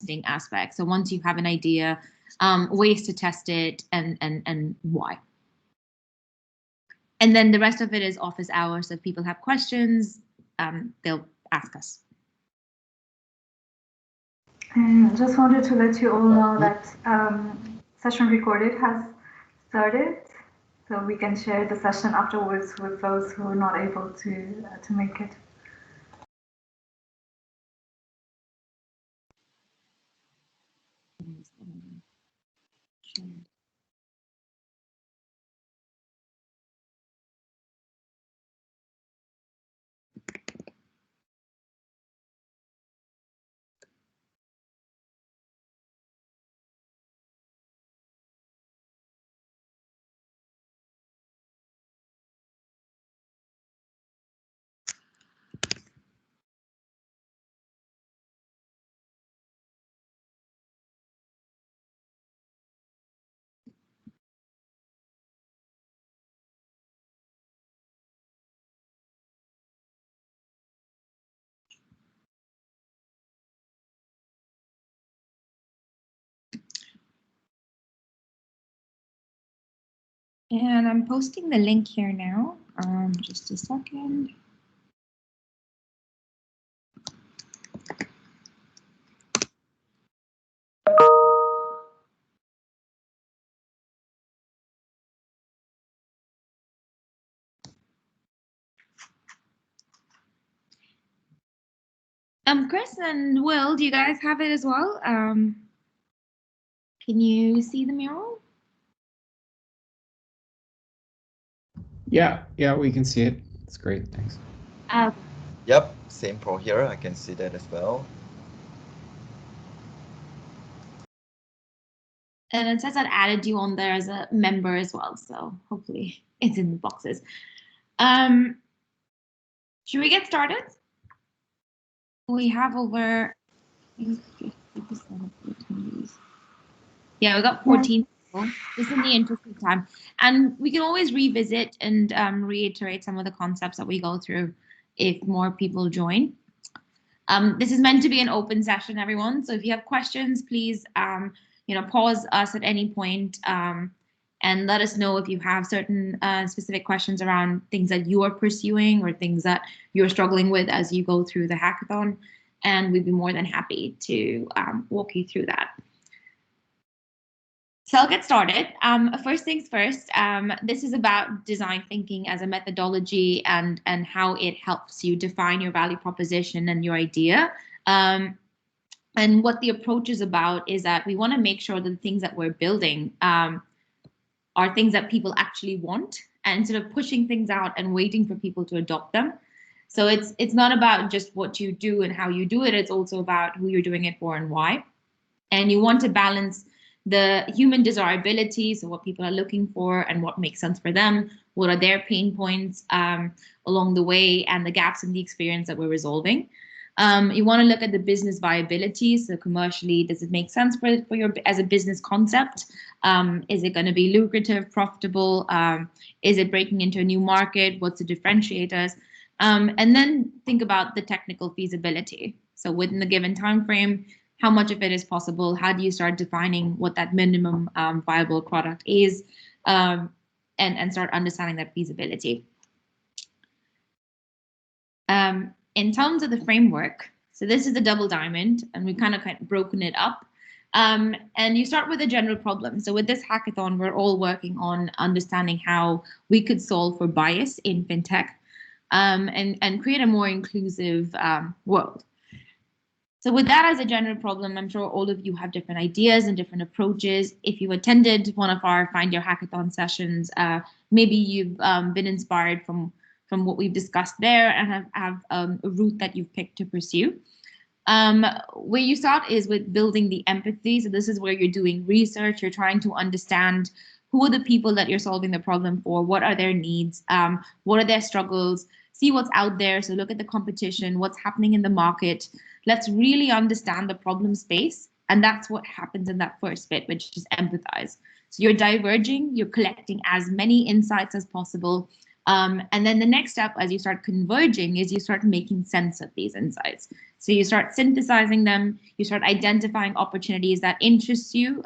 testing aspect. So once you have an idea, ways to test it and why. And then the rest of it is office hours. So if people have questions, they'll ask us. And just wanted to let you all know that session recorded has started, so we can share the session afterwards with those who are not able to make it. And I'm posting the link here now. Just a second. Chris and Will, do you guys have it as well? Can you see the mural? Yeah, we can see it. It's great, thanks. Yep, same pro here. I can see that as well. And it says I added you on there as a member as well, so hopefully it's in the boxes. Should we get started? We have over 50% of the attendees. Yeah, we got 14 people, just in the interest of time. And we can always revisit and reiterate some of the concepts that we go through if more people join. This is meant to be an open session, everyone. So if you have questions, please pause us at any point and let us know if you have certain specific questions around things that you are pursuing or things that you're struggling with as you go through the hackathon. And we'd be more than happy to walk you through that. So I'll get started. First things first, this is about design thinking as a methodology and how it helps you define your value proposition and your idea. And what the approach is about is that we want to make sure that the things that we're building are things that people actually want, and instead of pushing things out and waiting for people to adopt them. So it's not about just what you do and how you do it, it's also about who you're doing it for and why. And you want to balance the human desirability, so what people are looking for and what makes sense for them, what are their pain points along the way, and the gaps in the experience that we're resolving. You want to look at the business viability. So commercially, does it make sense for your as a business concept? Is it going to be lucrative, profitable? Is it breaking into a new market? What's the differentiators? And then think about the technical feasibility. So within the given time frame, how much of it is possible? How do you start defining what that minimum viable product is, and start understanding that feasibility? In terms of the framework, so this is the double diamond, and we've kind of broken it up. And you start with a general problem. So with this hackathon, we're all working on understanding how we could solve for bias in fintech and create a more inclusive world. So with that as a general problem, I'm sure all of you have different ideas and different approaches. If you attended one of our Find Your Hackathon sessions, maybe you've been inspired from what we've discussed there and have a route that you've picked to pursue. Where you start is with building the empathy. So this is where you're doing research. You're trying to understand who are the people that you're solving the problem for, what are their needs, what are their struggles, see what's out there. So look at the competition, what's happening in the market. Let's really understand the problem space. And that's what happens in that first bit, which is empathize. So you're diverging, you're collecting as many insights as possible, And then the next step, as you start converging, is you start making sense of these insights. So you start synthesizing them, you start identifying opportunities that interest you,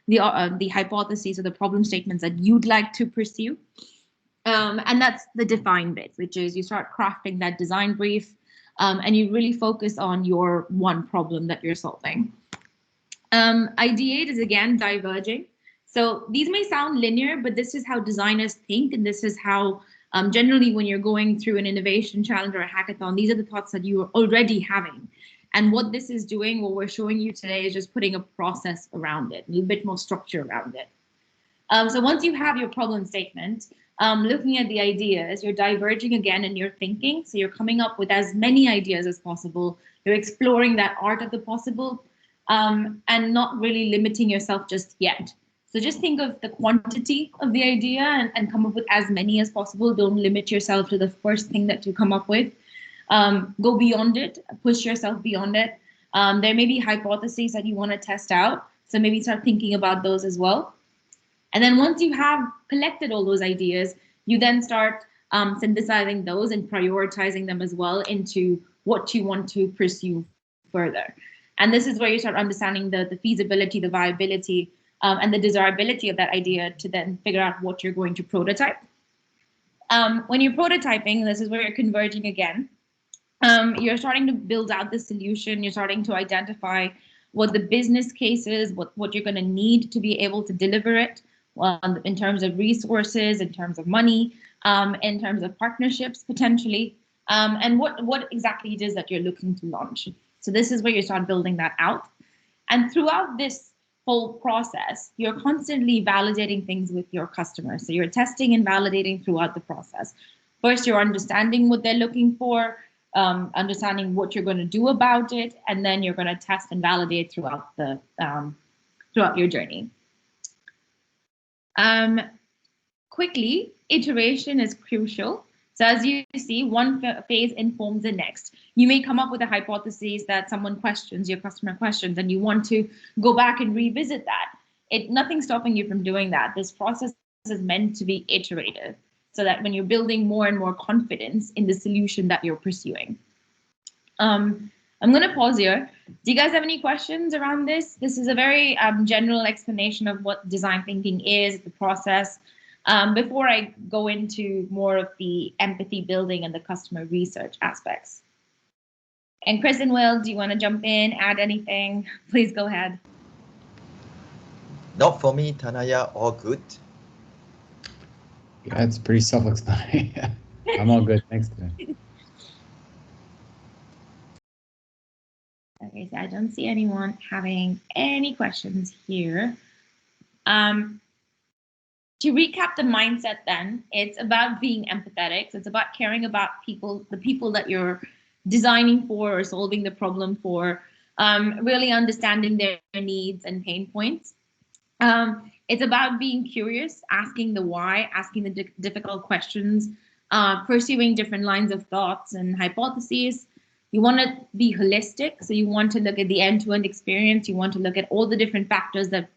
the hypotheses or the problem statements that you'd like to pursue. And that's the define bit, which is you start crafting that design brief, and you really focus on your one problem that you're solving. Ideate is again diverging. So these may sound linear, but this is how designers think, and this is how generally when you're going through an innovation challenge or a hackathon, these are the thoughts that you are already having. And what this is doing, what we're showing you today, is just putting a process around it, a little bit more structure around it. So once you have your problem statement, looking at the ideas, you're diverging again in your thinking. So you're coming up with as many ideas as possible. You're exploring that art of the possible, and not really limiting yourself just yet. So just think of the quantity of the idea and come up with as many as possible. Don't limit yourself to the first thing that you come up with. Go beyond it, push yourself beyond it. There may be hypotheses that you want to test out. So maybe start thinking about those as well. And then once you have collected all those ideas, you then start synthesizing those and prioritizing them as well into what you want to pursue further. And this is where you start understanding the feasibility, the viability, and the desirability of that idea to then figure out what you're going to prototype. When you're prototyping, this is where you're converging again. You're starting to build out the solution. You're starting to identify what the business case is, what you're going to need to be able to deliver it, in terms of resources, in terms of money, in terms of partnerships potentially, and what exactly it is that you're looking to launch. So this is where you start building that out. And throughout this whole process, you're constantly validating things with your customers. So you're testing and validating throughout the process. First, you're understanding what they're looking for, understanding what you're going to do about it, and then you're going to test and validate throughout your journey. Quickly, iteration is crucial. So as you see, one phase informs the next. You may come up with a hypothesis that someone questions, your customer questions, and you want to go back and revisit that. Nothing's stopping you from doing that. This process is meant to be iterative, so that when you're building more and more confidence in the solution that you're pursuing. I'm going to pause here. Do you guys have any questions around this? This is a very general explanation of what design thinking is, the process, before I go into more of the empathy building and the customer research aspects. And Chris and Will, do you want to jump in, add anything? Please go ahead. Not for me, Tanaya, all good. Yeah, it's pretty self-explanatory. I'm all good. Thanks, today. Okay, so I don't see anyone having any questions here. To recap the mindset then, it's about being empathetic. So it's about caring about people, the people that you're designing for or solving the problem for, really understanding their needs and pain points. It's about being curious, asking the why, asking the difficult questions, pursuing different lines of thoughts and hypotheses. You want to be holistic, so you want to look at the end-to-end experience. You want to look at all the different factors that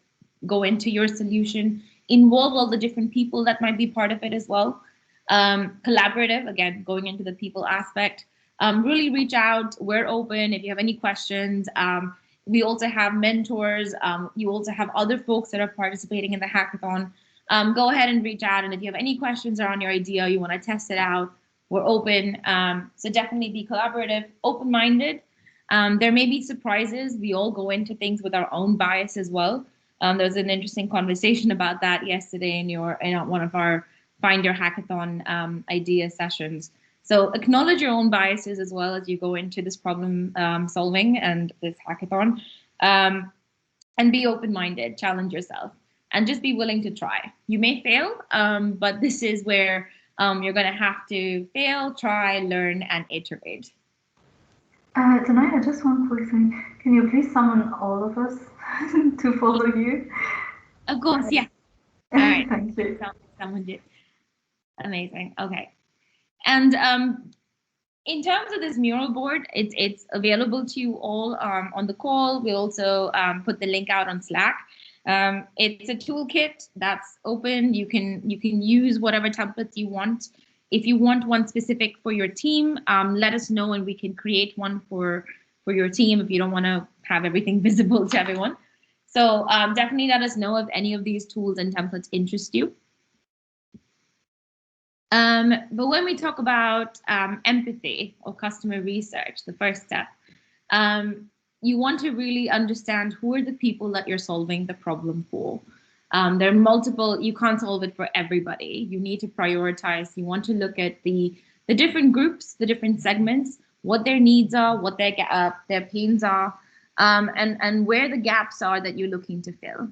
go into your solution, involve all the different people that might be part of it as well. Collaborative, again, going into the people aspect. Really reach out. We're open if you have any questions. We also have mentors. You also have other folks that are participating in the hackathon. Go ahead and reach out. And if you have any questions around your idea, you want to test it out, we're open. So definitely be collaborative, open-minded. There may be surprises. We all go into things with our own bias as well. There was an interesting conversation about that yesterday in one of our Find Your Hackathon idea sessions. So acknowledge your own biases as well as you go into this problem solving and this hackathon, and be open-minded, challenge yourself, and just be willing to try. You may fail, but this is where you're going to have to fail, try, learn, and iterate. Tanaya, just one quick thing. Can you please summon all of us to follow you? Of course, yeah. All right. Thank you. Someone did. Amazing. Okay. And in terms of this mural board, it's available to you all on the call. We'll also put the link out on Slack. It's a toolkit that's open. You can use whatever templates you want. If you want one specific for your team, let us know and we can create one for your team if you don't want to have everything visible to everyone. So definitely let us know if any of these tools and templates interest you. But when we talk about empathy or customer research, the first step, you want to really understand who are the people that you're solving the problem for. There are multiple, you can't solve it for everybody. You need to prioritize. You want to look at the different groups, the different segments, what their needs are, what their pains are, and where the gaps are that you're looking to fill.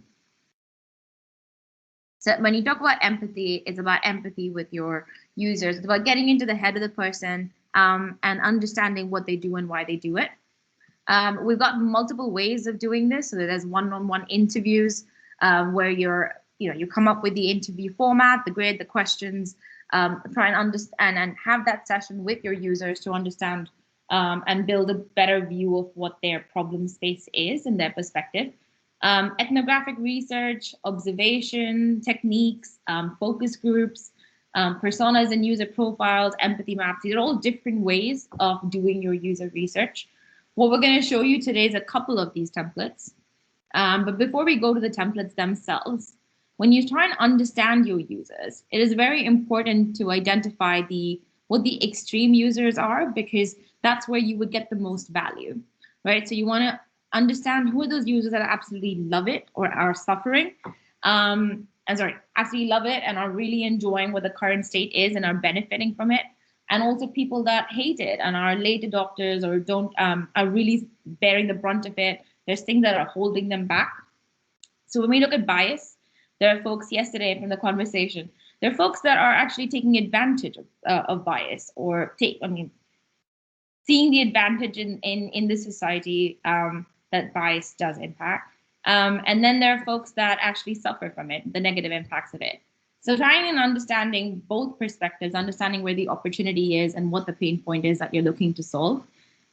So when you talk about empathy, it's about empathy with your users. It's about getting into the head of the person and understanding what they do and why they do it. We've got multiple ways of doing this. So there's one-on-one interviews where you come up with the interview format, the grid, the questions, try and understand and have that session with your users to understand and build a better view of what their problem space is and their perspective. Ethnographic research, observation, techniques, focus groups, personas and user profiles, empathy maps. These are all different ways of doing your user research. What we're going to show you today is a couple of these templates. But before we go to the templates themselves, when you try and understand your users, it is very important to identify what the extreme users are, because that's where you would get the most value, right? So you want to understand who are those users that absolutely love it or are suffering, absolutely love it and are really enjoying what the current state is and are benefiting from it. And also people that hate it and are late adopters or don't are really bearing the brunt of it. There's things that are holding them back. So when we look at bias, there are folks yesterday from the conversation, there are folks that are actually taking advantage of bias or seeing the advantage in the society that bias does impact. And then there are folks that actually suffer from it, the negative impacts of it. So trying and understanding both perspectives, understanding where the opportunity is and what the pain point is that you're looking to solve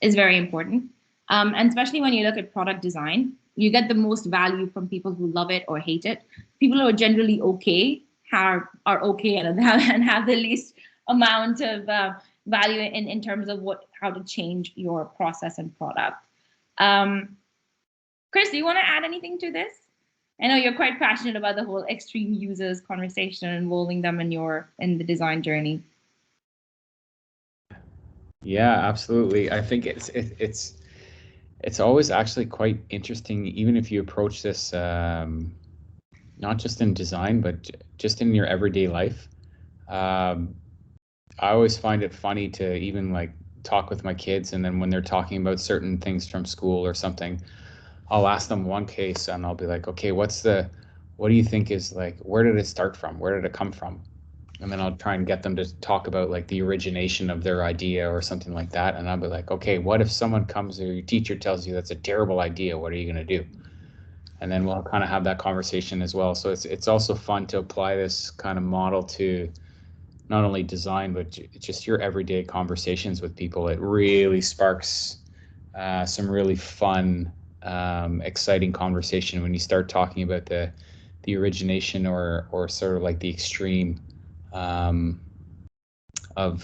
is very important. And especially when you look at product design, you get the most value from people who love it or hate it. People who are generally okay are okay and have the least amount of value in terms of how to change your process and product. Chris, do you want to add anything to this? I know you're quite passionate about the whole extreme users conversation and involving them in the design journey. Yeah, absolutely. I think it's always actually quite interesting, even if you approach this not just in design, but just in your everyday life. I always find it funny to even talk with my kids, and then when they're talking about certain things from school or something, I'll ask them one case and I'll be like, okay, what do you think is where did it start from? Where did it come from? And then I'll try and get them to talk about the origination of their idea or something like that. And I'll be like, okay, what if someone comes or your teacher tells you that's a terrible idea? What are you going to do? And then we'll kind of have that conversation as well. So it's also fun to apply this kind of model to not only design, but just your everyday conversations with people. It really sparks some really fun, exciting conversation when you start talking about the origination or sort of the extreme of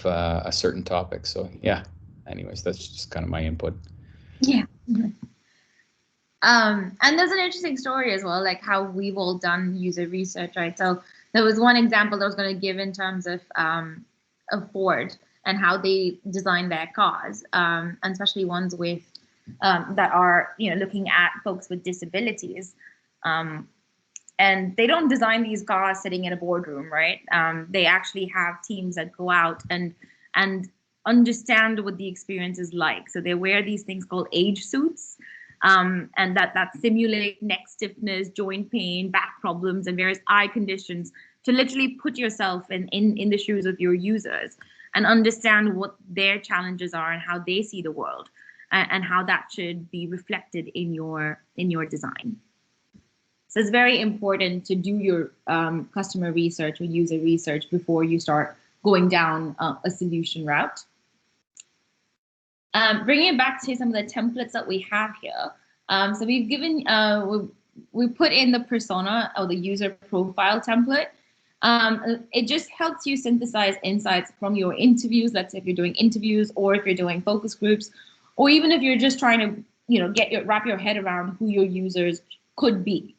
a certain topic. So yeah, anyways, that's just kind of my input. Yeah. And there's an interesting story as well, like how we've all done user research, right? So there was one example that I was going to give in terms of Ford and how they design their cars, and especially ones with that are looking at folks with disabilities. And they don't design these cars sitting in a boardroom, right? They actually have teams that go out and understand what the experience is like. So they wear these things called age suits. And that simulate neck stiffness, joint pain, back problems, and various eye conditions to literally put yourself in the shoes of your users and understand what their challenges are and how they see the world and how that should be reflected in your design. So it's very important to do your customer research or user research before you start going down a solution route. Bringing it back to some of the templates that we have here. So we've given, we put in the persona or the user profile template. It just helps you synthesize insights from your interviews. Let's say if you're doing interviews, or if you're doing focus groups, or even if you're just trying to, wrap your head around who your users could be.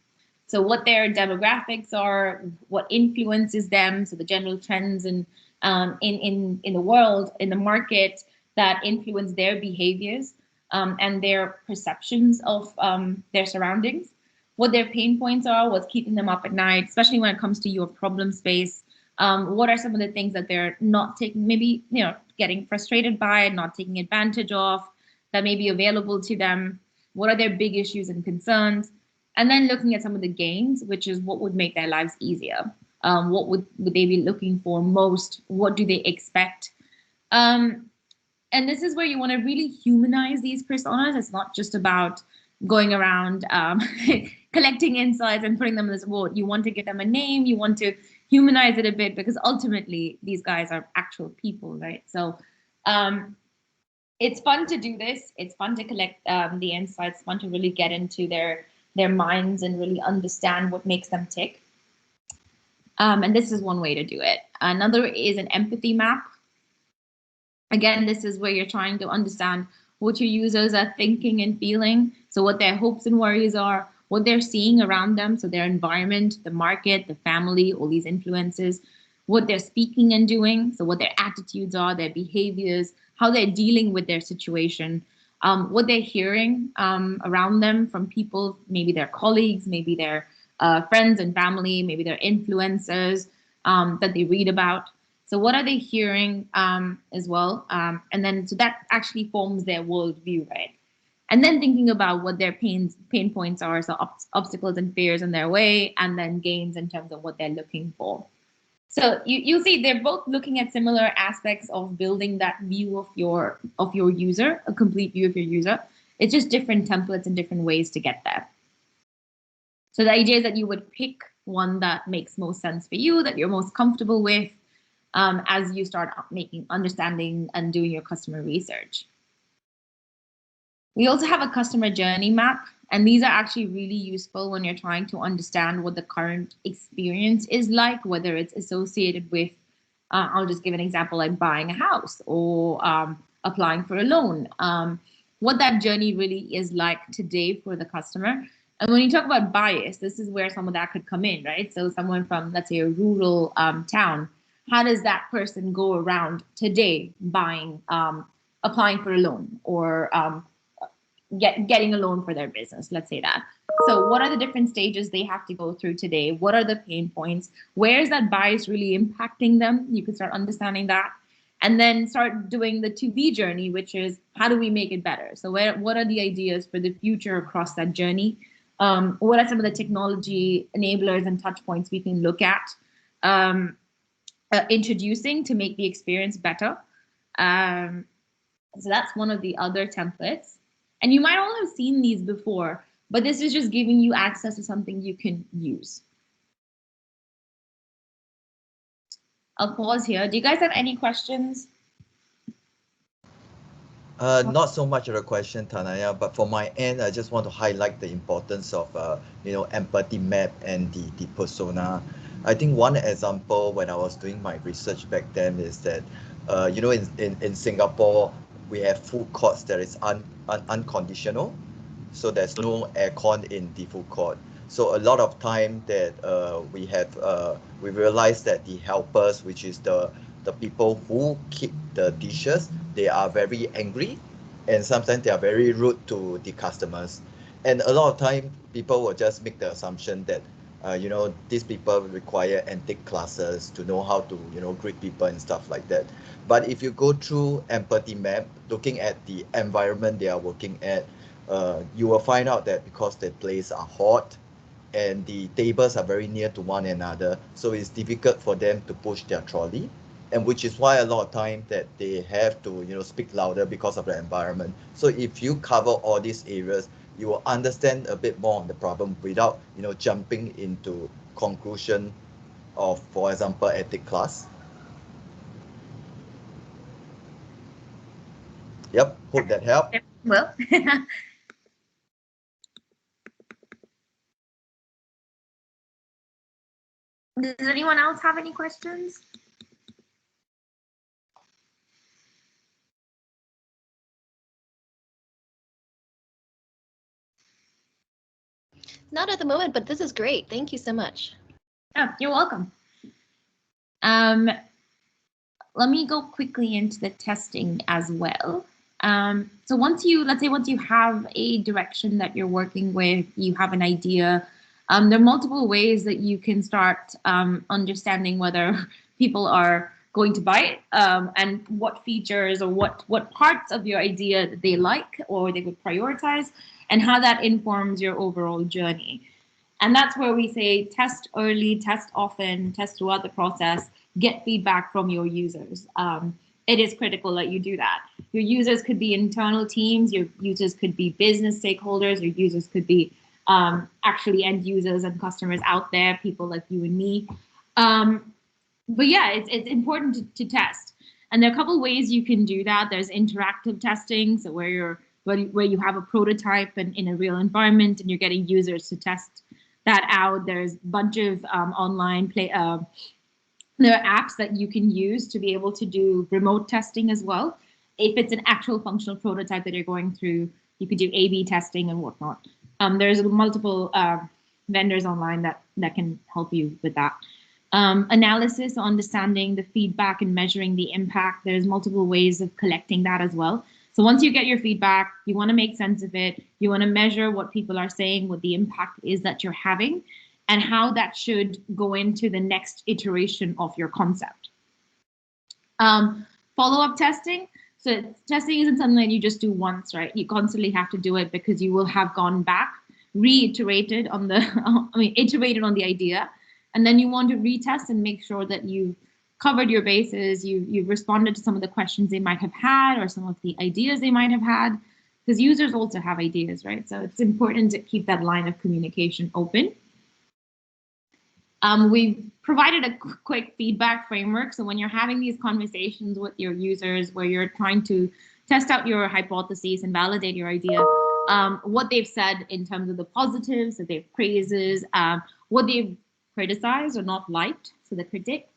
So what their demographics are, what influences them, so the general trends in the world, in the market, that influence their behaviors and their perceptions of their surroundings, what their pain points are, what's keeping them up at night, especially when it comes to your problem space. What are some of the things that they're not taking, maybe, getting frustrated by, not taking advantage of, that may be available to them? What are their big issues and concerns? And then looking at some of the gains, which is what would make their lives easier. What would they be looking for most? What do they expect? And this is where you want to really humanize these personas. It's not just about going around collecting insights and putting them in this vote. You want to give them a name. You want to humanize it a bit, because ultimately these guys are actual people, right? So it's fun to do this. It's fun to collect the insights, fun to really get into their minds and really understand what makes them tick. And this is one way to do it. Another is an empathy map. Again, this is where you're trying to understand what your users are thinking and feeling. So what their hopes and worries are, what they're seeing around them. So their environment, the market, the family, all these influences, what they're speaking and doing. So what their attitudes are, their behaviors, how they're dealing with their situation, what they're hearing around them from people, maybe their colleagues, maybe their friends and family, maybe their influencers that they read about. So what are they hearing as well? And then so that actually forms their worldview, right? And then thinking about what their pain points are, so obstacles and fears in their way, and then gains in terms of what they're looking for. So you'll see they're both looking at similar aspects of building that view of your user, a complete view of your user. It's just different templates and different ways to get there. So the idea is that you would pick one that makes most sense for you, that you're most comfortable with, as you start understanding and doing your customer research. We also have a customer journey map, and these are actually really useful when you're trying to understand what the current experience is like, whether it's associated with, I'll just give an example, like buying a house or applying for a loan, what that journey really is like today for the customer. And when you talk about bias, this is where some of that could come in, right? So someone from, let's say, a rural town, how does that person go around today buying, applying for a loan, or getting a loan for their business, let's say that. So what are the different stages they have to go through today? What are the pain points? Where is that bias really impacting them? You can start understanding that. And then start doing the to-be journey, which is how do we make it better? So what are the ideas for the future across that journey? What are some of the technology enablers and touch points we can look at introducing to make the experience better? So that's one of the other templates. And you might all have seen these before, but this is just giving you access to something you can use. I'll pause here. Do you guys have any questions? Not so much of a question, Tanaya, but for my end, I just want to highlight the importance of empathy map and the persona. I think one example when I was doing my research back then is that in Singapore we have food courts that is unconditional, so there's no aircon in the food court. So a lot of time that we realize that the helpers, which is the people who keep the dishes, they are very angry, and sometimes they are very rude to the customers. And a lot of time people will just make the assumption that these people require ethic classes to know how to greet people and stuff like that. But if you go through empathy map, looking at the environment they are working at, you will find out that because the places are hot and the tables are very near to one another, so it's difficult for them to push their trolley, and which is why a lot of time that they have to speak louder because of the environment. So if you cover all these areas, you will understand a bit more on the problem without jumping into conclusion of, for example, ethic class. Yep, hope that helped. Well, Does anyone else have any questions? Not at the moment, but this is great. Thank you so much. Oh, you're welcome. Let me go quickly into the testing as well. So let's say once you have a direction that you're working with, you have an idea, there are multiple ways that you can start understanding whether people are going to buy it, and what features or what parts of your idea that they like or they would prioritize, and how that informs your overall journey. And that's where we say test early, test often, test throughout the process, get feedback from your users. It is critical that you do that. Your users could be internal teams, your users could be business stakeholders, your users could be actually end users and customers out there, people like you and me. But yeah, it's important to test. And there are a couple ways you can do that. There's interactive testing, so where you have a prototype in a real environment and you're getting users to test that out. There's a bunch of online there are apps that you can use to be able to do remote testing as well. If it's an actual functional prototype that you're going through, you could do A/B testing and whatnot. There's multiple vendors online that can help you with that. Analysis, understanding the feedback and measuring the impact. There's multiple ways of collecting that as well. So once you get your feedback, you want to make sense of it. You want to measure what people are saying, what the impact is that you're having, and how that should go into the next iteration of your concept. Follow-up testing. So testing isn't something that you just do once, right? You constantly have to do it because you will have gone back, iterated on the idea, and then you want to retest and make sure that you've covered your bases, you've responded to some of the questions they might have had or some of the ideas they might have had, because users also have ideas, right? So it's important to keep that line of communication open. We've provided a quick feedback framework. So when you're having these conversations with your users where you're trying to test out your hypotheses and validate your idea, what they've said in terms of the positives, so their praises, what they've criticized or not liked, so the critic,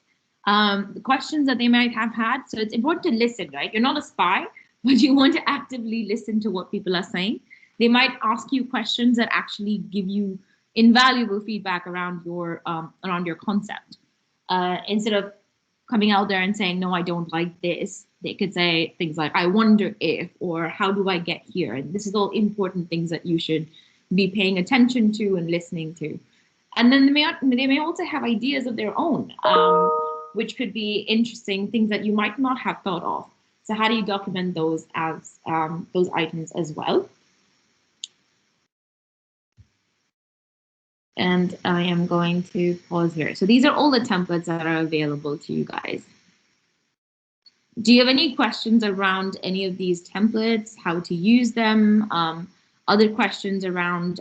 the questions that they might have had. So it's important to listen, right? You're not a spy, but you want to actively listen to what people are saying. They might ask you questions that actually give you invaluable feedback around your concept. Instead of coming out there and saying, no, I don't like this, they could say things like, I wonder if, or how do I get here? And this is all important things that you should be paying attention to and listening to. And then they may also have ideas of their own, which could be interesting, things that you might not have thought of. So how do you document those as those items as well? And I am going to pause here. So these are all the templates that are available to you guys. Do you have any questions around any of these templates, how to use them, other questions around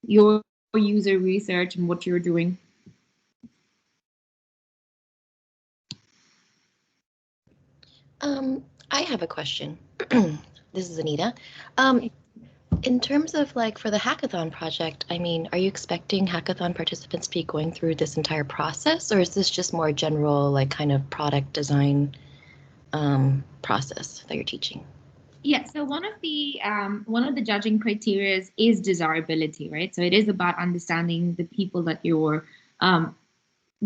your user research and what you're doing? I have a question. This is Anita. In terms of for the hackathon project, I mean, are you expecting hackathon participants to be going through this entire process, or is this just more general kind of product design process that you're teaching? Yeah, so one of the judging criteria is desirability, right? So it is about understanding the people that you're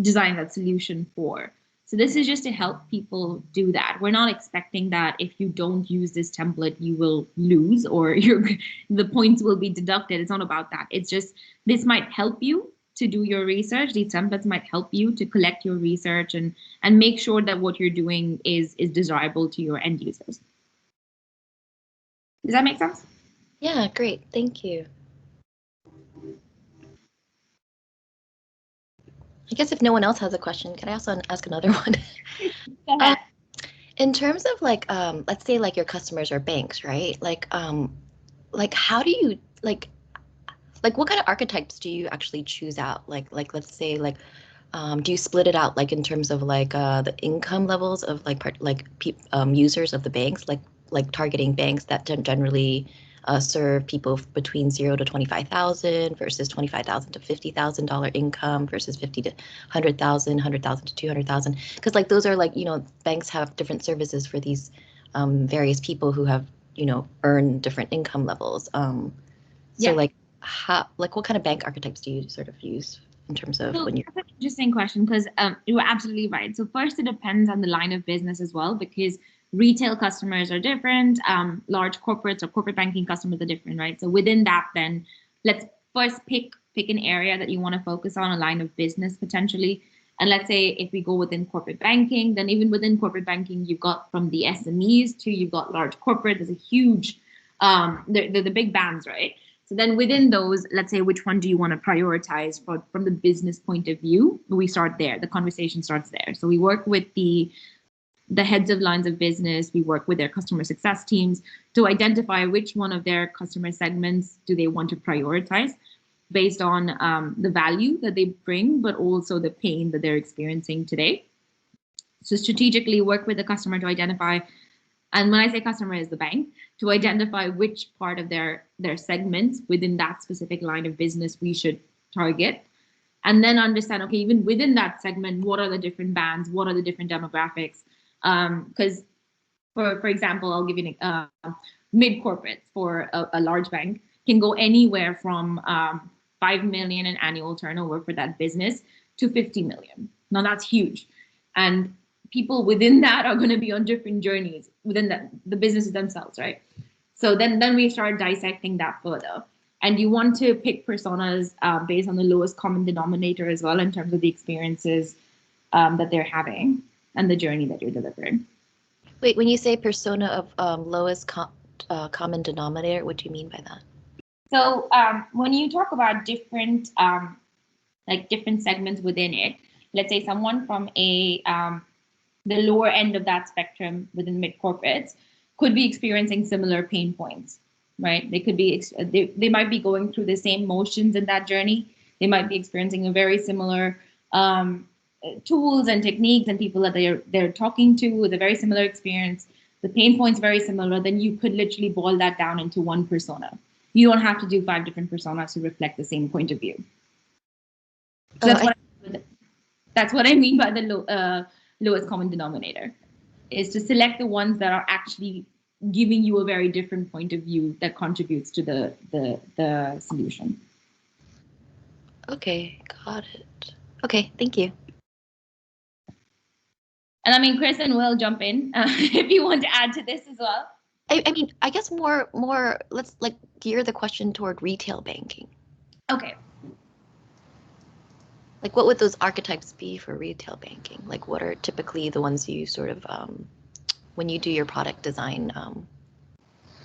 designing that solution for. So this is just to help people do that. We're not expecting that if you don't use this template, you will lose or the points will be deducted. It's not about that. It's just this might help you to do your research. These templates might help you to collect your research and make sure that what you're doing is desirable to your end users. Does that make sense? Yeah, great. Thank you. I guess if no one else has a question, can I also ask another one? Go ahead. In terms of let's say your customers are banks, right? How do you what kind of archetypes do you actually choose out? Let's say do you split it out in terms of the income levels of users of the banks, like targeting banks that generally serve people between 0 to 25,000 versus 25,000 to $50,000 income versus 50 to 100,000, 100,000 to 200,000. Because like those are like, you know, banks have different services for these various people who have, you know, earned different income levels. So like what kind of bank archetypes do you sort of use in terms of when you're... That's an interesting question because you were absolutely right. So first, it depends on the line of business as well, because retail customers are different. Large corporates or corporate banking customers are different, right? So within that, then let's first pick an area that you want to focus on, a line of business potentially. And let's say if we go within corporate banking, then even within corporate banking, you've got from the SMEs to you've got large corporate. There's a huge, they're the big bands, right? So then within those, let's say, which one do you want to prioritize from the business point of view? We start there. The conversation starts there. So we work with the heads of lines of business. We work with their customer success teams to identify which one of their customer segments do they want to prioritize based on the value that they bring, but also the pain that they're experiencing today. So strategically work with the customer to identify, and when I say customer is the bank, to identify which part of their segments within that specific line of business we should target. And then understand, okay, even within that segment, what are the different bands? What are the different demographics? Because for example, I'll give you an mid corporates for a large bank can go anywhere from 5 million in annual turnover for that business to 50 million. Now that's huge. And people within that are going to be on different journeys within the businesses themselves, right? So then we start dissecting that further. And you want to pick personas based on the lowest common denominator as well in terms of the experiences that they're having and the journey that you're delivering. Wait, when you say persona of lowest common denominator, what do you mean by that? So when you talk about different different segments within it, let's say someone from the lower end of that spectrum within mid corporates could be experiencing similar pain points, right? They could be they might be going through the same motions in that journey. They might be experiencing a very similar tools and techniques and people that they're talking to with a very similar experience. The pain points very similar. Then you could literally boil that down into one persona. You don't have to do 5 different personas to reflect the same point of view. So that's what I mean by the lowest common denominator, is to select the ones that are actually giving you a very different point of view that contributes to the solution. Okay, got it. Okay, thank you. And I mean, Chris and Will, jump in if you want to add to this as well. I mean, I guess more. Let's like gear the question toward retail banking. Okay. Like, what would those archetypes be for retail banking? Like, what are typically the ones you sort of when you do your product design?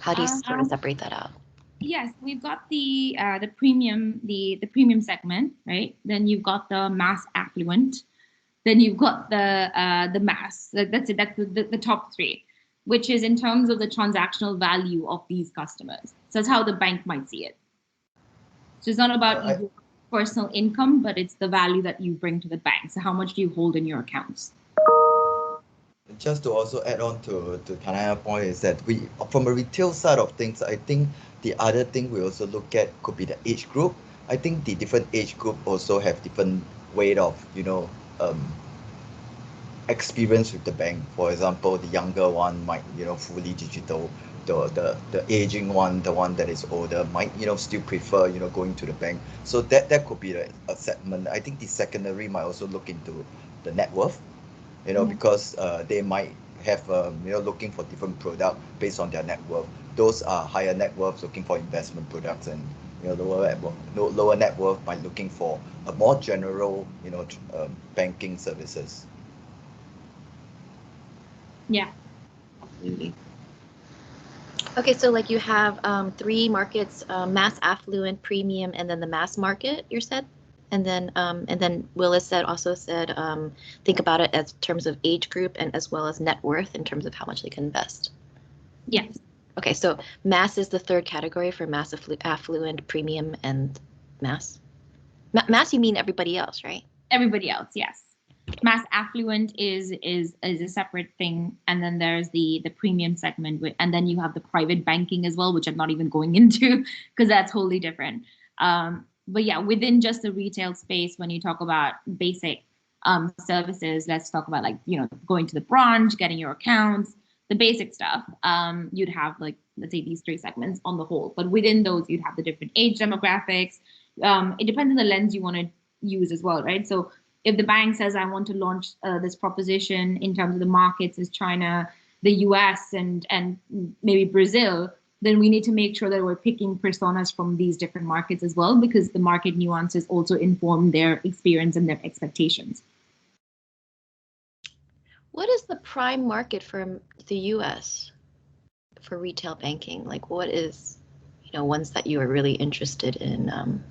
How do you sort of separate that out? Yes, we've got the premium, the premium segment, right? Then you've got the mass affluent. Then you've got the mass. That's it. That's the top 3. Which is in terms of the transactional value of these customers. So that's how the bank might see it. So it's not about your personal income, but it's the value that you bring to the bank. So how much do you hold in your accounts? Just to also add on to Tanaya's point is that from a retail side of things, I think the other thing we also look at could be the age group. I think the different age group also have different way of, experience with the bank. For example, the younger one might, fully digital. The aging one, the one that is older, might, still prefer, going to the bank. So that could be a segment. I think the secondary might also look into the net worth, because they might have, looking for different product based on their net worth. Those are higher net worth looking for investment products, and lower net worth by looking for a more general, banking services. Yeah, absolutely. Okay, so like you have 3 markets: mass affluent, premium, and then the mass market. You said, and then Willis also said think about it as terms of age group and as well as net worth in terms of how much they can invest. Yes. Okay, so mass is the 3rd category for mass affluent, premium, and mass. Mass, you mean everybody else, right? Everybody else, yes. Mass affluent is a separate thing, and then there's the premium segment, and then you have the private banking as well, which I'm not even going into because that's wholly different. But yeah, within just the retail space, when you talk about basic services, let's talk about like, you know, going to the branch, getting your accounts, the basic stuff. You'd have like, let's say these three segments on the whole, but within those you'd have the different age demographics. It depends on the lens you want to use as well, right? So if the bank says I want to launch this proposition in terms of the markets as China, the US, and maybe Brazil, then we need to make sure that we're picking personas from these different markets as well, because the market nuances also inform their experience and their expectations. What is the prime market for the US for retail banking? Like, what is, you know, ones that you are really interested in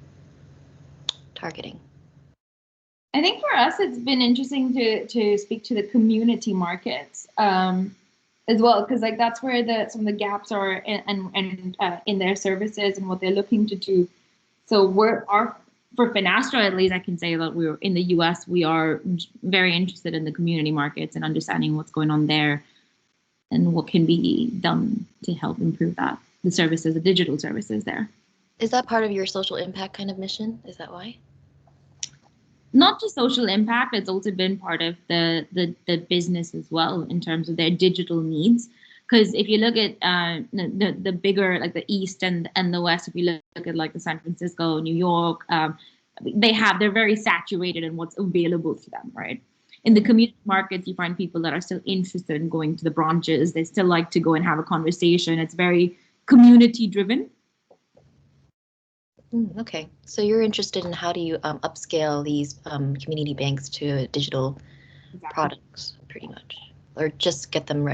targeting? I think for us, it's been interesting to speak to the community markets as well, because like that's where some of the gaps are in their services and what they're looking to do. So for Finastra, at least I can say that we're in the US, we are very interested in the community markets and understanding what's going on there and what can be done to help improve that, the services, the digital services there. Is that part of your social impact kind of mission? Is that why? Not just social impact, it's also been part of the business as well in terms of their digital needs. Because if you look at the bigger, like the East and the West, if you look at like the San Francisco, New York, they're very saturated in what's available to them, right? In the community markets, you find people that are still interested in going to the branches. They still like to go and have a conversation. It's very community driven. Okay, so you're interested in how do you upscale these community banks to digital products, pretty much, or just get them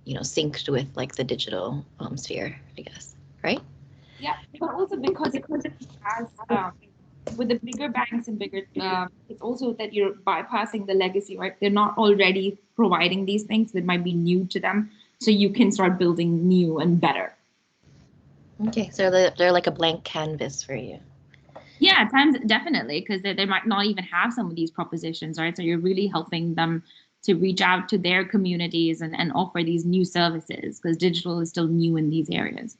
you know, synced with like the digital sphere, I guess, right? Yeah, but also because it has with the bigger banks and bigger, it's also that you're bypassing the legacy, right? They're not already providing these things that might be new to them, so you can start building new and better. Okay, so they're like a blank canvas for you. Yeah, at times definitely, because they might not even have some of these propositions, right? So you're really helping them to reach out to their communities and offer these new services, because digital is still new in these areas.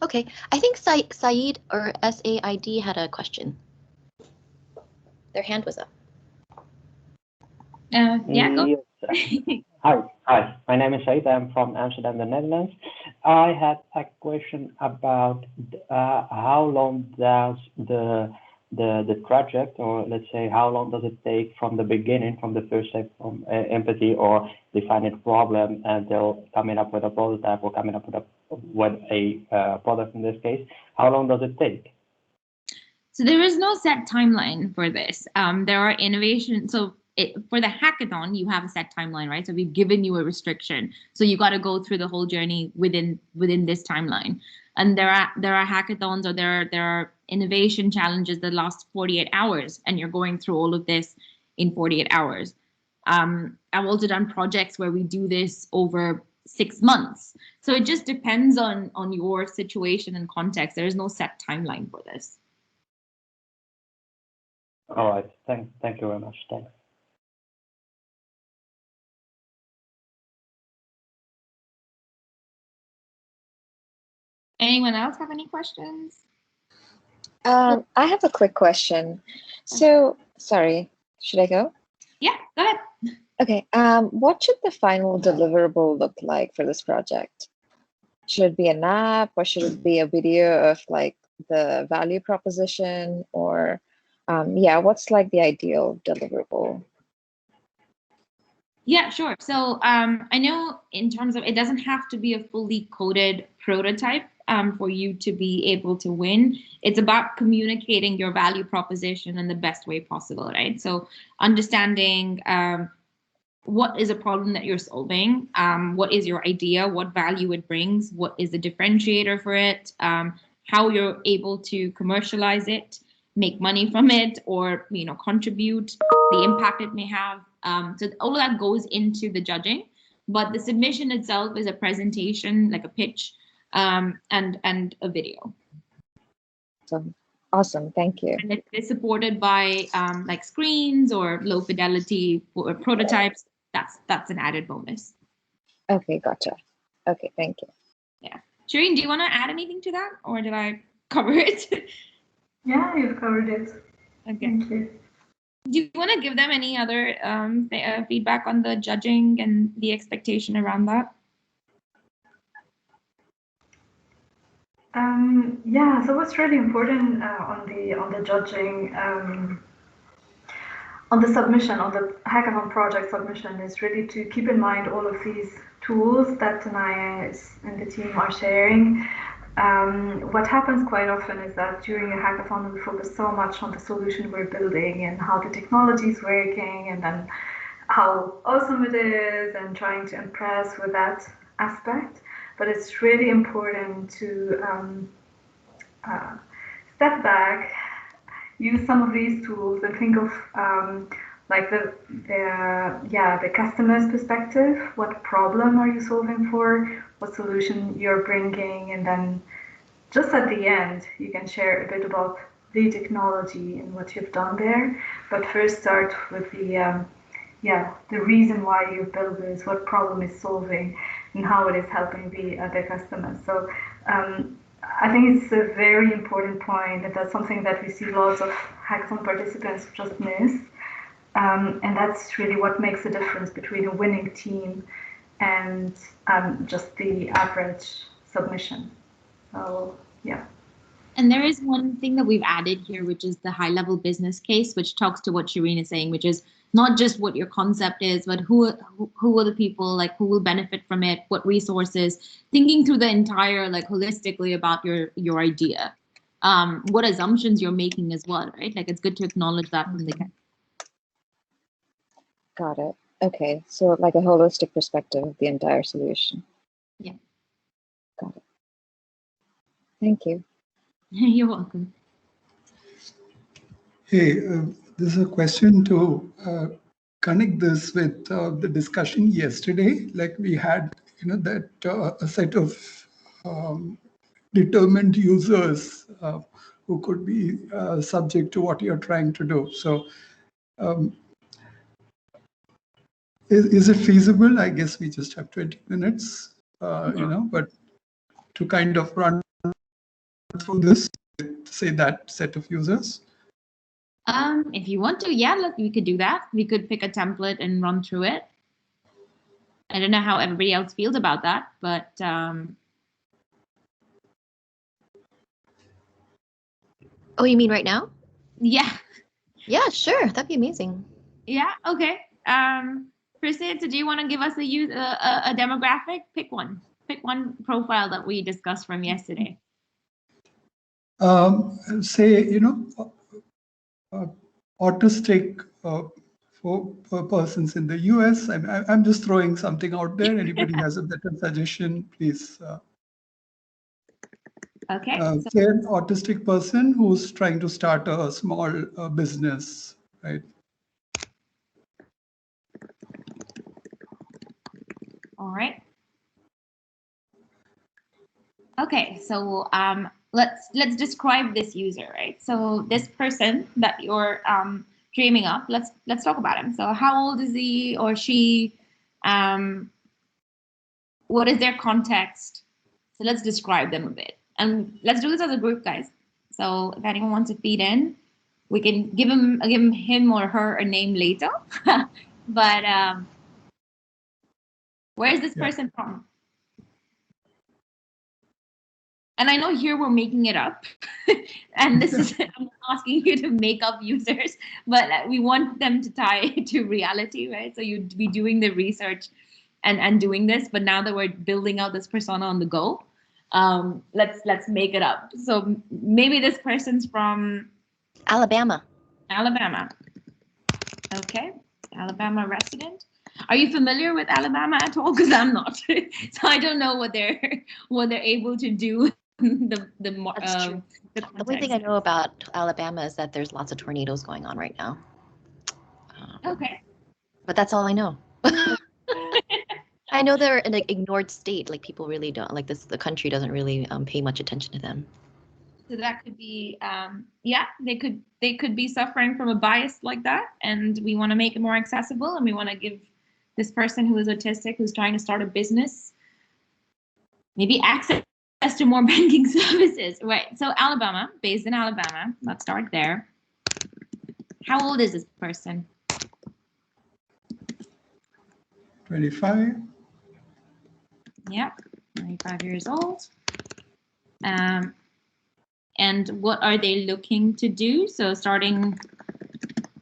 Okay, I think Saeed or SAID had a question. Their hand was up. Yeah, go. Yes. Hi. My name is Said. I'm from Amsterdam, the Netherlands. I had a question about how long does the project, or let's say, how long does it take from the beginning, from the first step from empathy or defining a problem until coming up with a prototype or coming up with a product in this case? How long does it take? So there is no set timeline for this. There are innovations. So for the hackathon, you have a set timeline, right? So we've given you a restriction. So you got to go through the whole journey within this timeline. And there are hackathons, or there are innovation challenges that last 48 hours, and you're going through all of this in 48 hours. I've also done projects where we do this over 6 months. So it just depends on your situation and context. There is no set timeline for this. All right. Thank you very much. Thanks. Anyone else have any questions? I have a quick question. So, sorry, should I go? Yeah, go ahead. Okay. What should the final deliverable look like for this project? Should it be an app, or should it be a video of like the value proposition, or yeah, what's like the ideal deliverable? Yeah, sure. So I know in terms of, it doesn't have to be a fully coded prototype for you to be able to win. It's about communicating your value proposition in the best way possible, right? So understanding what is a problem that you're solving, what is your idea, what value it brings, what is the differentiator for it, how you're able to commercialize it, make money from it, or contribute, the impact it may have. So all of that goes into the judging, but the submission itself is a presentation, like a pitch, and a video. So, Awesome. Thank you. And it's supported by like screens or low fidelity prototypes. That's an added bonus. Okay, gotcha. Okay, thank you. Yeah. Shireen, do you want to add anything to that, or did I cover it? Yeah, you've covered it. Okay. Thank you. Do you want to give them any other feedback on the judging and the expectation around that? Yeah, so what's really important on the judging, on the submission, on the hackathon project submission, is really to keep in mind all of these tools that Tanaya and the team are sharing. What happens quite often is that during a hackathon we focus so much on the solution we're building and how the technology is working and then how awesome it is and trying to impress with that aspect. But it's really important to step back, use some of these tools, and think of like the customer's perspective. What problem are you solving for? What solution you're bringing? And then just at the end, you can share a bit about the technology and what you've done there. But first, start with the reason why you built this, what problem is solving, and how it is helping the customer. So I think it's a very important point, and that's something that we see lots of hackathon participants just miss. And that's really what makes the difference between a winning team and just the average submission. So, yeah. And there is one thing that we've added here, which is the high-level business case, which talks to what Shireen is saying, which is not just what your concept is, but who are the people, like who will benefit from it, what resources, thinking through the entire, like holistically about your idea, what assumptions you're making as well, right? Like it's good to acknowledge that from the get. Got it. Okay, so like a holistic perspective of the entire solution. Yeah. Got it. Thank you. You're welcome. Hey, this is a question to connect this with the discussion yesterday. Like we had, that a set of determined users who could be subject to what you're trying to do. So, is it feasible? I guess we just have 20 minutes, but to kind of run through this, say that set of users. If you want to, yeah, look, we could do that. We could pick a template and run through it. I don't know how everybody else feels about that, but Oh, you mean right now? yeah. Yeah, sure. That'd be amazing. Yeah, okay. Priscilla, so do you want to give us a demographic? Pick one. Pick one profile that we discussed from yesterday. Say, autistic for persons in the US. I'm just throwing something out there. Anybody has a better suggestion, please. Okay. Say an autistic person who's trying to start a small business, right? All right. Okay, so let's describe this user, right? So this person that you're dreaming up, let's talk about him. So how old is he or she? What is their context? So let's describe them a bit. And let's do this as a group, guys. So if anyone wants to feed in, we can give him or her a name later. But where is this person from? And I know here we're making it up, and this is I'm asking you to make up users, but we want them to tie to reality, right? So you'd be doing the research and doing this, but now that we're building out this persona on the go, let's make it up. So maybe this person's from Alabama. Alabama. Okay, Alabama resident. Are you familiar with Alabama at all? Because I'm not, so I don't know what they're able to do. That's true. The only thing I know about Alabama is that there's lots of tornadoes going on right now. Okay. But that's all I know. I know they're an ignored state. Like people really don't like this. The country doesn't really pay much attention to them. So that could be, yeah, they could be suffering from a bias like that, and we want to make it more accessible, and we want to give this person who is autistic, who's trying to start a business, maybe access to more banking services. Right. So Alabama, based in Alabama. Let's start there. How old is this person? 25. Yep, 25 years old. And what are they looking to do? So starting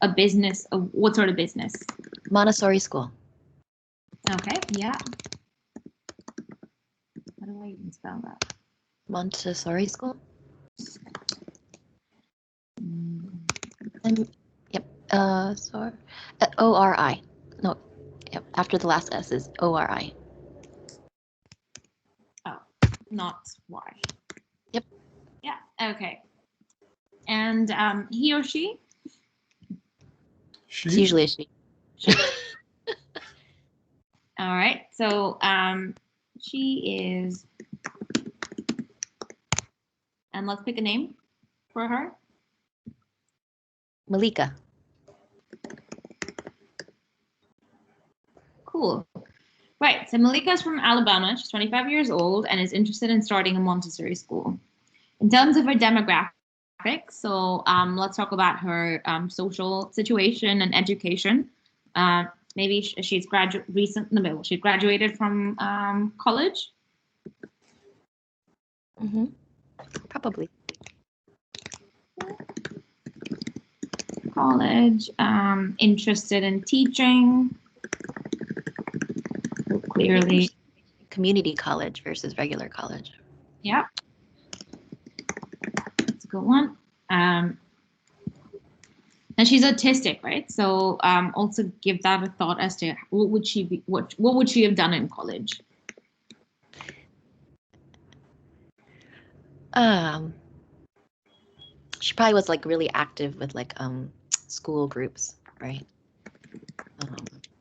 a business, what sort of business? Montessori school. Okay, yeah. How do I even spell that? Montessori school? Yep, sorry. O-R-I. No, yep, after the last S is O-R-I. Oh, not Y. Yep. Yeah, okay. And he or she? She. It's usually a she. All right, so she is, and let's pick a name for her. Malika. Cool. Right, so Malika's from Alabama. She's 25 years old and is interested in starting a Montessori school. In terms of her demographics, so let's talk about her social situation and education. Maybe she's she graduated from college. Mm-hmm. Probably. College, interested in teaching. Clearly. Community college versus regular college. Yeah. That's a good one. And she's autistic, right? So also give that a thought as to what would she have done in college? She probably was like really active with like school groups, right?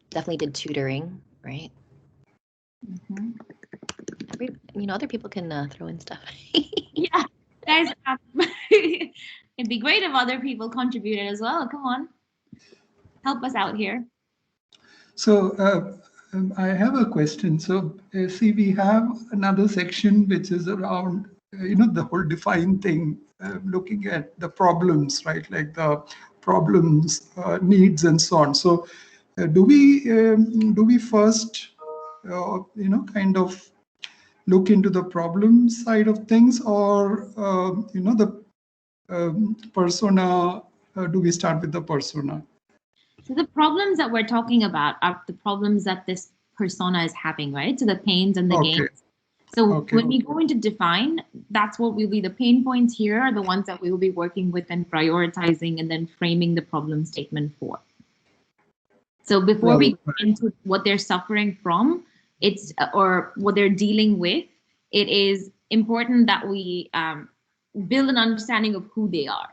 Definitely did tutoring, right? Mm-hmm. Other people can throw in stuff. Yeah, guys, it'd be great if other people contributed as well. Come on, help us out here. So I have a question. So see, we have another section which is around, the whole define thing, looking at the problems, right? Like the problems, needs, and so on. So do we first, kind of look into the problem side of things, or the persona? Do we start with the persona? So the problems that we're talking about are the problems that this persona is having, right? So the pains and the gains. So when we go into define, that's what will be the pain points here are the ones that we will be working with and prioritizing and then framing the problem statement for. So before we go into what they're suffering from, or what they're dealing with, it is important that we build an understanding of who they are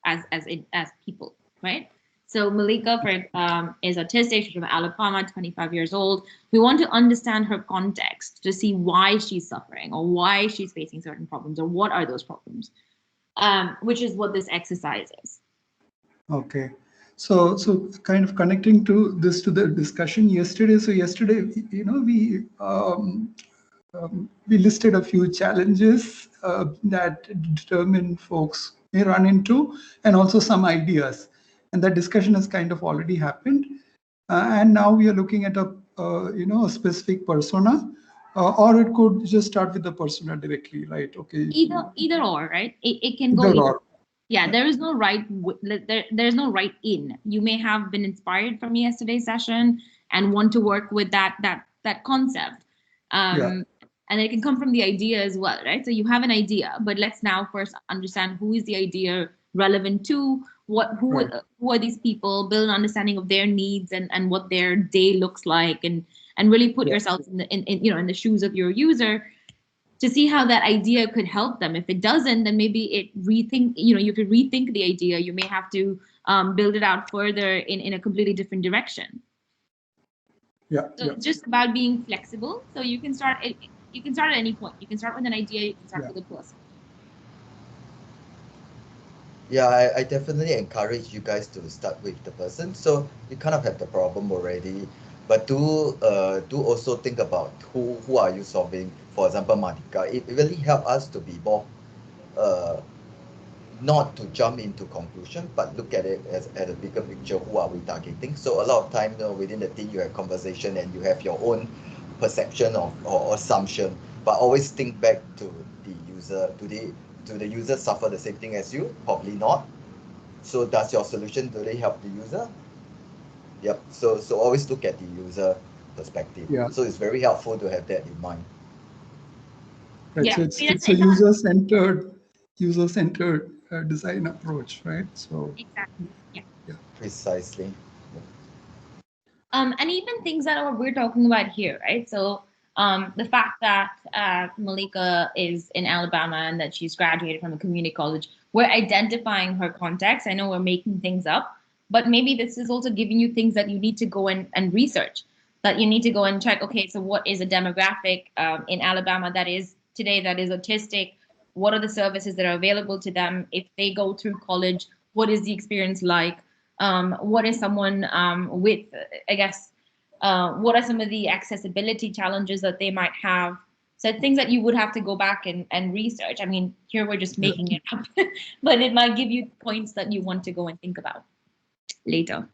as people, right? So Malika is autistic. She's from Alabama, 25 years old. We want to understand her context to see why she's suffering or why she's facing certain problems or what are those problems, which is what this exercise is. Okay. So kind of connecting to the discussion yesterday. So yesterday, we listed a few challenges that determined folks may run into, and also some ideas. And that discussion has kind of already happened. And now we are looking at a specific persona, or it could just start with the persona directly, right? Okay. Either or, right? It can go either or. Yeah, there is no right. There's no right in. You may have been inspired from yesterday's session and want to work with that concept, and it can come from the idea as well, right? So you have an idea, but let's now first understand who is the idea relevant to. Who are these people? Build an understanding of their needs and what their day looks like, and really put yourself in the shoes of your user, to see how that idea could help them. If it doesn't, then maybe you could rethink the idea. You may have to build it out further in a completely different direction. So it's just about being flexible. So you can start at any point. You can start with an idea, you can start with a person. Yeah, I definitely encourage you guys to start with the person. So you kind of have the problem already, but do also think about who are you solving. For example, Madhika, it really help us to be more uh, not to jump into conclusion, but look at it as at a bigger picture. Who are we targeting? So a lot of time, within the team, you have conversation and you have your own perception of or assumption, but always think back to the user. Do the user suffer the same thing as you? Probably not. So does your solution really help the user? Yep. So always look at the user perspective. Yeah. So it's very helpful to have that in mind. Right. Yeah, So it's a user-centered design approach, right? So exactly. Yeah. Precisely. And even things that we're talking about here, right? So the fact that Malika is in Alabama and that she's graduated from a community college, we're identifying her context. I know we're making things up, but maybe this is also giving you things that you need to go and research, that you need to go and check, okay, so what is a demographic in Alabama that is today that is autistic? What are the services that are available to them? If they go through college, what is the experience like? What is someone with, I guess, what are some of the accessibility challenges that they might have? So things that you would have to go back and research. I mean, here we're just making it up, but it might give you points that you want to go and think about later.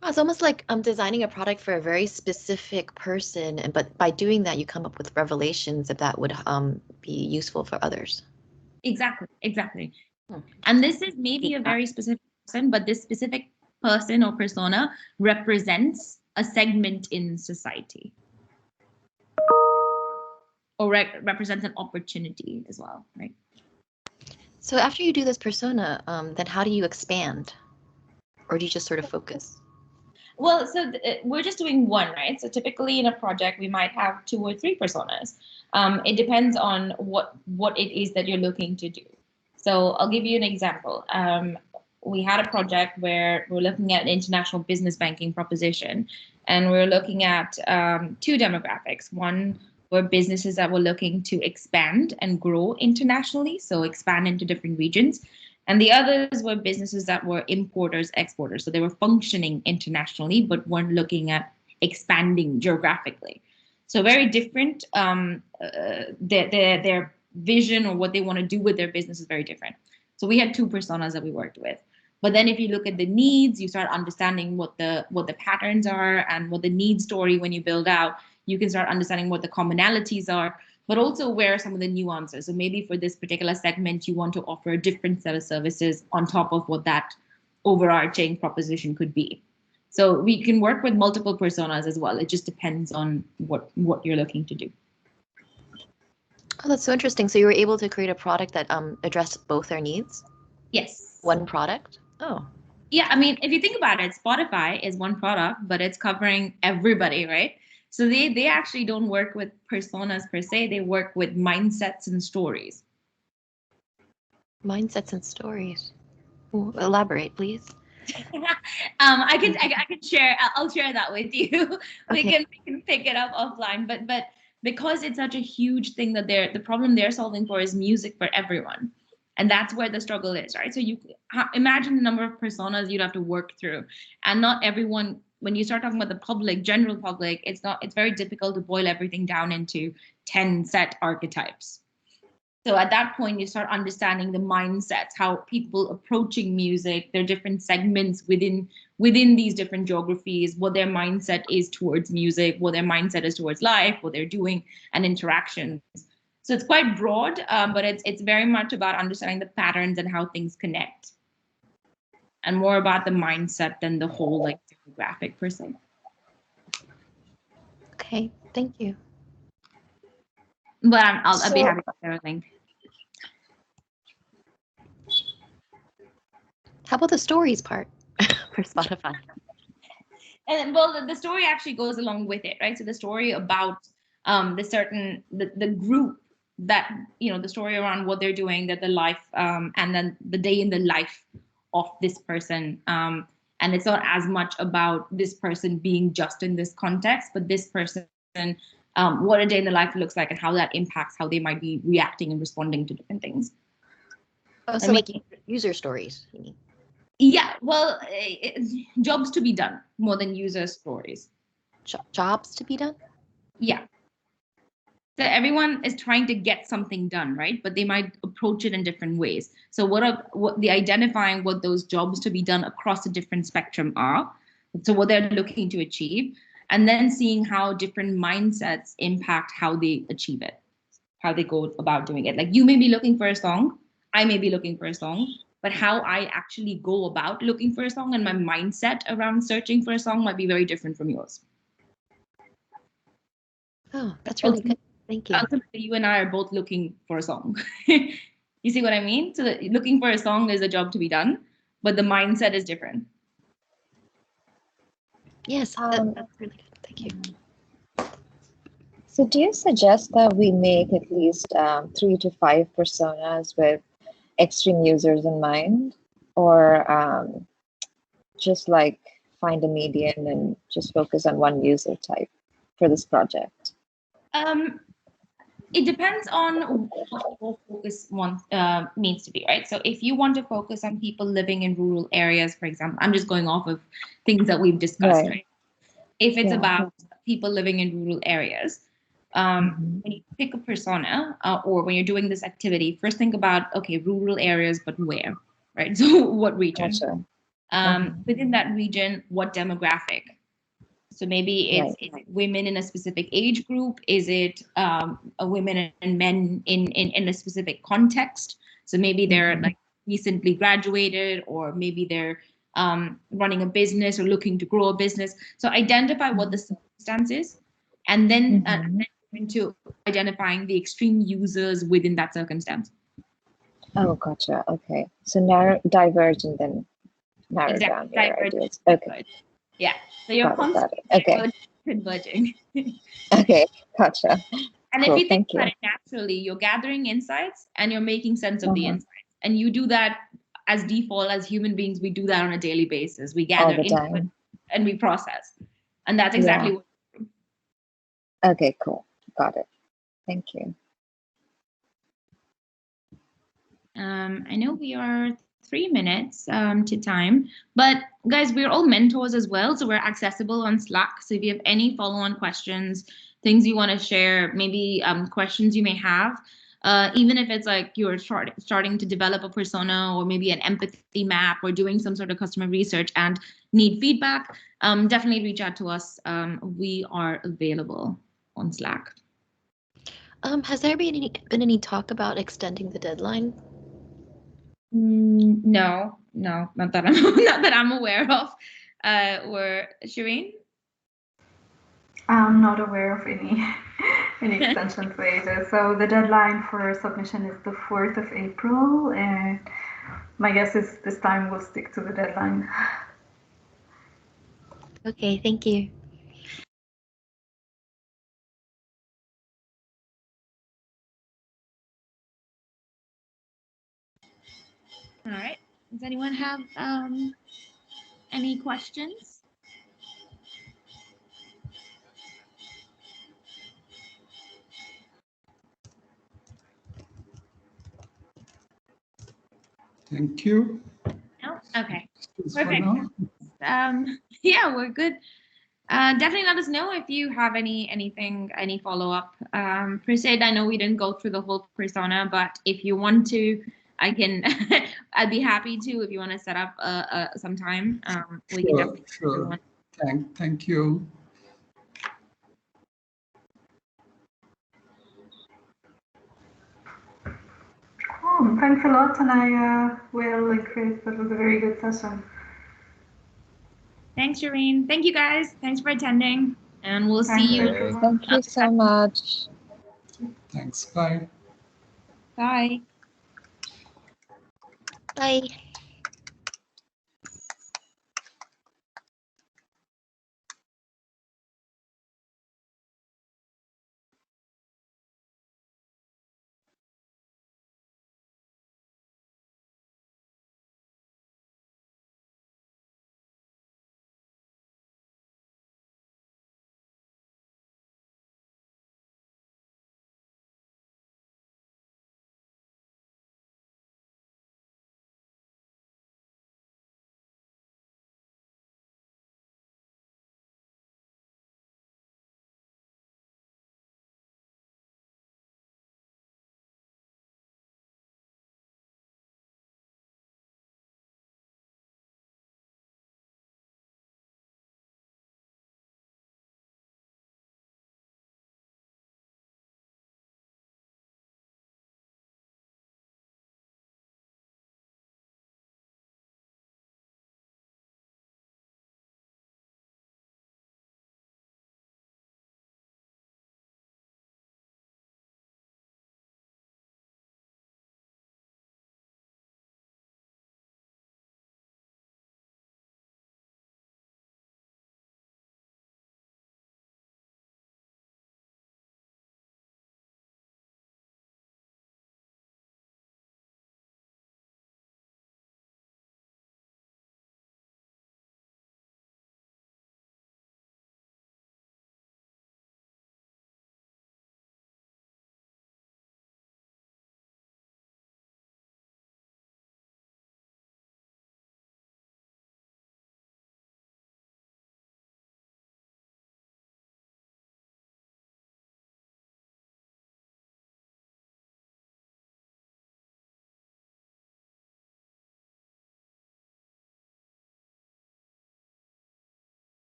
Well, it's almost like designing a product for a very specific person, but by doing that, you come up with revelations that would be useful for others. Exactly. And this is maybe a very specific person, but this specific person or persona represents a segment in society, or represents an opportunity as well, right? So after you do this persona, then how do you expand? Or do you just sort of focus? Well, so we're just doing one, right? So typically in a project, we might have 2 or 3 personas. It depends on what it is that you're looking to do. So I'll give you an example. We had a project where we're looking at an international business banking proposition, and we're looking at 2 demographics. One were businesses that were looking to expand and grow internationally, so expand into different regions. And the others were businesses that were importers, exporters. So they were functioning internationally, but weren't looking at expanding geographically. So very different. Their vision or what they want to do with their business is very different. So we had 2 personas that we worked with. But then if you look at the needs, you start understanding what the patterns are and what the need story when you build out, you can start understanding what the commonalities are, but also where are some of the nuances. So maybe for this particular segment, you want to offer a different set of services on top of what that overarching proposition could be. So we can work with multiple personas as well. It just depends on what you're looking to do. Oh, that's so interesting. So you were able to create a product that addressed both their needs? Yes. One product? Oh. Yeah, I mean, if you think about it, Spotify is one product, but it's covering everybody, right? So they actually don't work with personas per se. They work with mindsets and stories. Mindsets and stories. Ooh, elaborate, please. I can share. I'll share that with you. we Okay. can pick it up offline. But because it's such a huge thing that the problem they're solving for is music for everyone, and that's where the struggle is, right? So you imagine the number of personas you'd have to work through, and not everyone. When you start talking about the public, general public, it's very difficult to boil everything down into 10 set archetypes. So at that point, you start understanding the mindsets, how people approaching music, their different segments within these different geographies, what their mindset is towards music, what their mindset is towards life, what they're doing, and interactions. So it's quite broad, but it's very much about understanding the patterns and how things connect, and more about the mindset than the whole like demographic per se. Okay, thank you. But I'll be happy to share a link. How about the stories part for Spotify? And well, the story actually goes along with it, right? So the story about the group that, the story around what they're doing, that the life, and then the day in the life of this person. And it's not as much about this person being just in this context, but this person, what a day in the life looks like and how that impacts how they might be reacting and responding to different things. Oh, so And like user stories, you mean? Yeah, well, jobs to be done more than user stories. Jobs to be done? Yeah. So everyone is trying to get something done, right? But they might approach it in different ways. So what the identifying what those jobs to be done across a different spectrum are. So what they're looking to achieve, and then seeing how different mindsets impact how they achieve it, how they go about doing it. Like you may be looking for a song, I may be looking for a song, but how I actually go about looking for a song and my mindset around searching for a song might be very different from yours. Oh, that's really good. Thank you. Ultimately, you and I are both looking for a song. You see what I mean? So looking for a song is a job to be done, but the mindset is different. Yes, that's really good. Thank you. So do you suggest that we make at least 3 to 5 personas with extreme users in mind, or just like find a median and just focus on one user type for this project? It depends on what your focus needs to be, right? So if you want to focus on people living in rural areas, for example, I'm just going off of things that we've discussed, right? If it's about people living in rural areas, when you pick a persona or when you're doing this activity, first think about, okay, rural areas, but where, right? So what region? Gotcha. Within that region, what demographic? So maybe it's women in a specific age group. Is it women and men in a specific context? So maybe they're like recently graduated, or maybe they're running a business or looking to grow a business. So identify what the circumstance is, and then into identifying the extreme users within that circumstance. Oh, gotcha. Okay. So diverge and then narrow down your ideas. Okay. Yeah. So you're constantly converging. Okay. Gotcha. And if you think about it naturally, you're gathering insights and you're making sense of the insights. And you do that as default, as human beings, we do that on a daily basis. We gather input and we process. And that's exactly what we do. Okay, cool. Got it. Thank you. I know we are 3 minutes to time, but guys, we're all mentors as well. So we're accessible on Slack. So if you have any follow-on questions, things you want to share, maybe questions you may have, even if it's like you're starting to develop a persona or maybe an empathy map or doing some sort of customer research and need feedback, definitely reach out to us. We are available on Slack. Has there been any talk about extending the deadline? No, not that I'm aware of. Or Shireen? I'm not aware of any extensions later. So the deadline for submission is the 4th of April, and my guess is this time we'll stick to the deadline. Okay, thank you. All right. Does anyone have any questions? Thank you. No? Okay. Perfect. Yeah, we're good. Definitely let us know if you have any follow-up. Prasad, I know we didn't go through the whole persona, but if you want to, I can, I'd be happy to if you want to set up some time. We can definitely. Sure. Thank you. Cool. Thanks a lot, Tanaya, Will, and Chris. That was a very good session. Thanks, Shireen. Thank you, guys. Thanks for attending, and we'll see you. Thank you so much. Thanks. Bye. Bye. Bye.